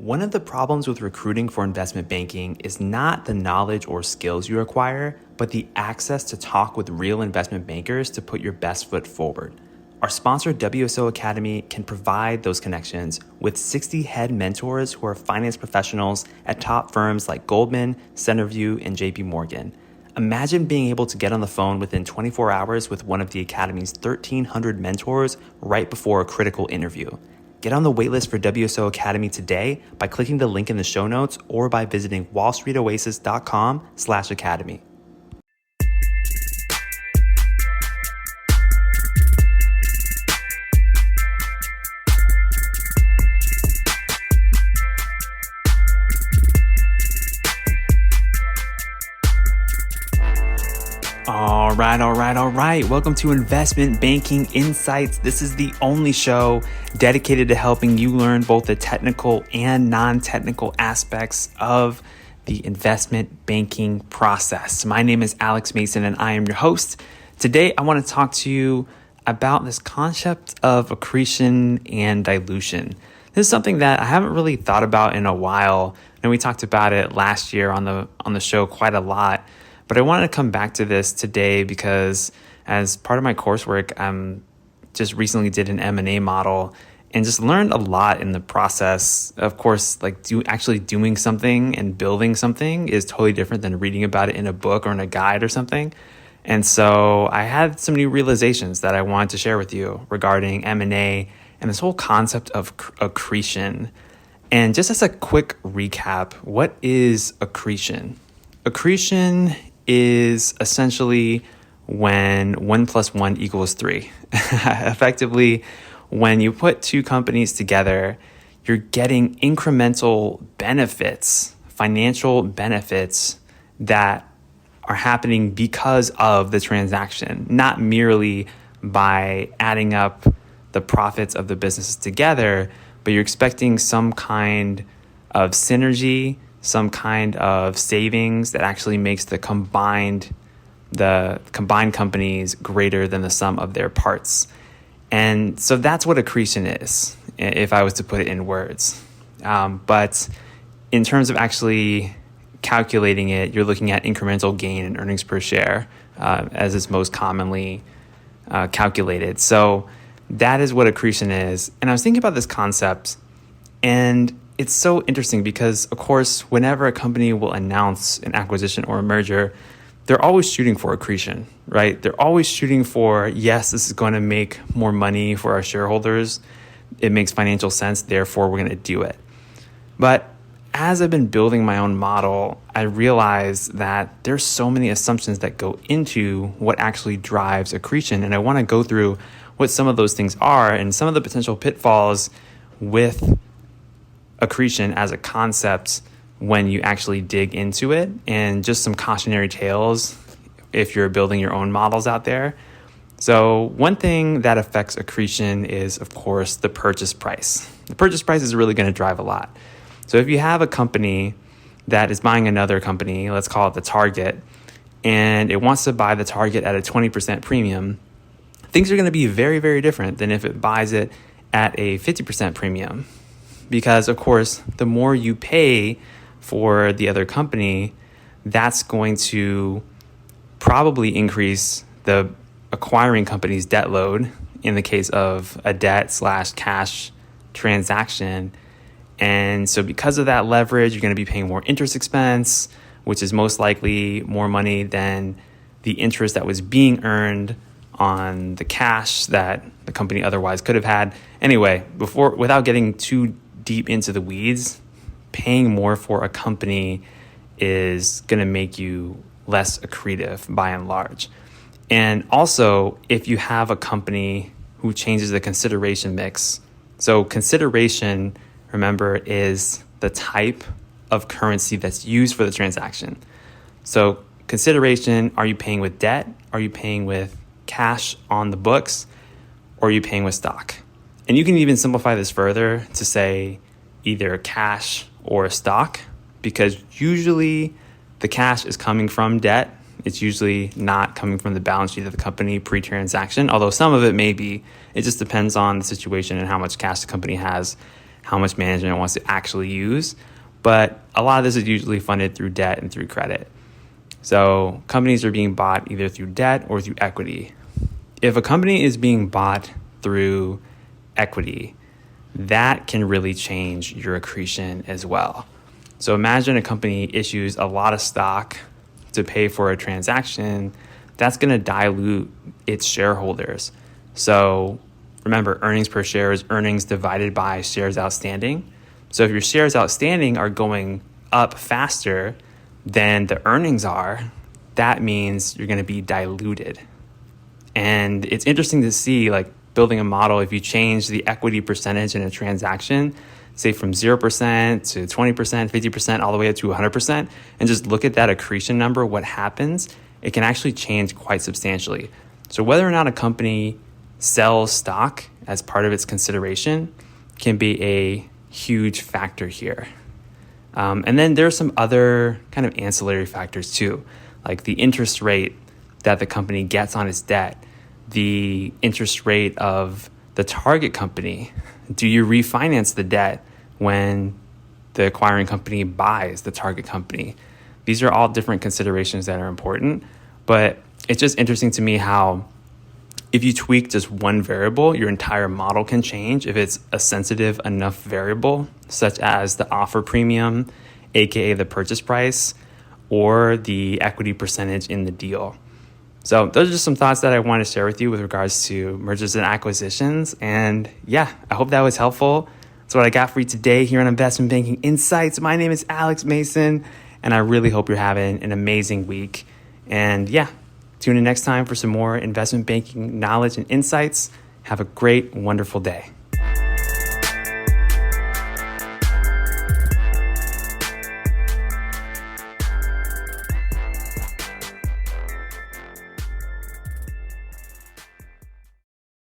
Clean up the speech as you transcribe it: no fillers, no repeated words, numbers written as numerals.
One of the problems with recruiting for investment banking is not the knowledge or skills you acquire, but the access to talk with real investment bankers to put your best foot forward. Our sponsor, WSO Academy, can provide those connections with 60 head mentors who are finance professionals at top firms like Goldman, Centerview, and JP Morgan. Imagine being able to get on the phone within 24 hours with one of the Academy's 1,300 mentors right before a critical interview. Get on the waitlist for WSO Academy today by clicking the link in the show notes or by visiting wallstreetoasis.com/academy. All right. Welcome to Investment Banking Insights. This is the only show dedicated to helping you learn both the technical and non-technical aspects of the investment banking process. My name is Alex Mason and I am your host. Today, I want to talk to you about this concept of accretion and dilution. This is something that I haven't really thought about in a while, and we talked about it last year on the show quite a lot. But I wanted to come back to this today because as part of my coursework, just recently did an M&A model and just learned a lot in the process. Of course, actually doing something and building something is totally different than reading about it in a book or in a guide or something. And so I had some new realizations that I wanted to share with you regarding M&A and this whole concept of accretion. And just as a quick recap, what is accretion? Accretion is essentially when 1 + 1 = 3. Effectively, when you put two companies together, you're getting incremental benefits, financial benefits that are happening because of the transaction, not merely by adding up the profits of the businesses together, but you're expecting some kind of synergy, some kind of savings that actually makes the combined companies greater than the sum of their parts. And so that's what accretion is, if I was to put it in words. But in terms of actually calculating it, you're looking at incremental gain in earnings per share, as is most commonly calculated. So that is what accretion is. And I was thinking about this concept, and it's so interesting because, of course, whenever a company will announce an acquisition or a merger, they're always shooting for accretion, right? They're always shooting for, yes, this is going to make more money for our shareholders. It makes financial sense, therefore we're going to do it. But as I've been building my own model, I realized that there's so many assumptions that go into what actually drives accretion. And I want to go through what some of those things are and some of the potential pitfalls with accretion as a concept when you actually dig into it, and just some cautionary tales if you're building your own models out there. So one thing that affects accretion is, of course, the purchase price. The purchase price is really going to drive a lot. So if you have a company that is buying another company, let's call it the target, and it wants to buy the target at a 20% premium, things are going to be very, very different than if it buys it at a 50% premium. Because, of course, the more you pay for the other company, that's going to probably increase the acquiring company's debt load in the case of a debt/cash transaction. And so because of that leverage, you're going to be paying more interest expense, which is most likely more money than the interest that was being earned on the cash that the company otherwise could have had. Anyway, without getting too deep into the weeds, paying more for a company is going to make you less accretive by and large. And also, if you have a company who changes the consideration mix, so consideration, remember, is the type of currency that's used for the transaction. So consideration, are you paying with debt? Are you paying with cash on the books? Or are you paying with stock? And you can even simplify this further to say either cash or stock, because usually the cash is coming from debt. It's usually not coming from the balance sheet of the company pre-transaction, although some of it may be. It just depends on the situation and how much cash the company has how much management wants to actually use. But a lot of this is usually funded through debt and through credit. So companies are being bought either through debt or through equity. If a company is being bought through equity, that can really change your accretion as well. So imagine a company issues a lot of stock to pay for a transaction. That's going to dilute its shareholders. So remember, earnings per share is earnings divided by shares outstanding. So if your shares outstanding are going up faster than the earnings are, that means you're going to be diluted. And it's interesting to see, like, building a model, if you change the equity percentage in a transaction, say from 0% to 20%, 50%, all the way up to 100%, and just look at that accretion number, what happens, it can actually change quite substantially. So whether or not a company sells stock as part of its consideration can be a huge factor here. And then there's some other kind of ancillary factors too, like the interest rate that the company gets on its debt, the interest rate of the target company. Do you refinance the debt when the acquiring company buys the target company? These are all different considerations that are important, but it's just interesting to me how if you tweak just one variable, your entire model can change if it's a sensitive enough variable, such as the offer premium, aka the purchase price, or the equity percentage in the deal. So those are just some thoughts that I want to share with you with regards to mergers and acquisitions. And yeah, I hope that was helpful. That's what I got for you today here on Investment Banking Insights. My name is Alex Mason, and I really hope you're having an amazing week. And yeah, tune in next time for some more investment banking knowledge and insights. Have a great, wonderful day.